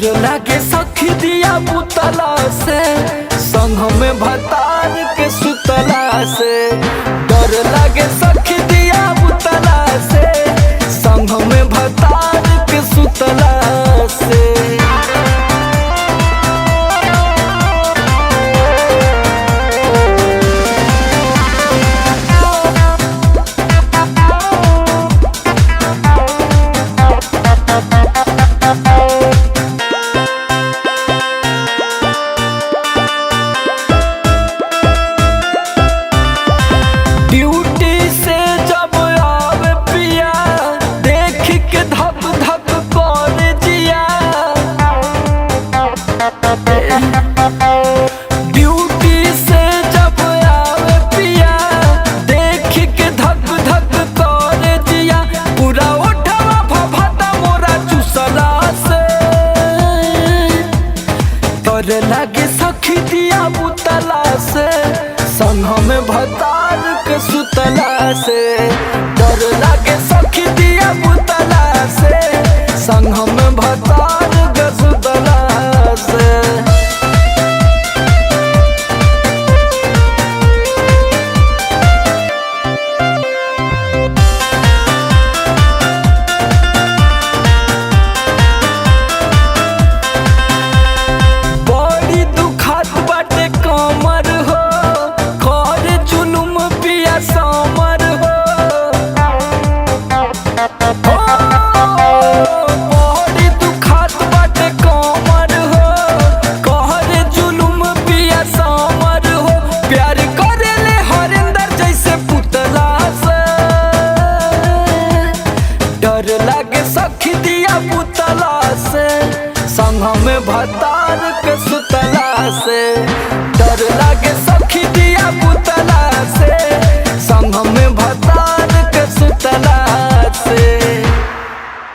डर लागे सखी दिया बुतला से, संग में भतार के सुतला से। डर लागे सखी दिया बुतला से, संग में भतार के सुतला से। ड्यूटी से जब आवे पिया, देख के धक धक कर जिया। ड्यूटी से जब आवे पिया, देख के धक धक कर जिया। पूरा उठवा भभता मोरा चुसला से। डर लागे सखी दिया बुतला से, संग में भतार के सुतला से। डर लागे सखी दिया बुतला से, संग में भतार के सुतला से। बड़ी दुखात बाटे कमर हो, करे जुलुम पिया समर हो। बड़ी दुखात बाटे कमर हो, करे जुलुम पिया समर हो। प्यार करेले हरिंदर जैसे पुतला से। डर लागे सखी दिया पुतला से, संग में भतार के सुतला से। डर लागे सखी दिया पुतला से,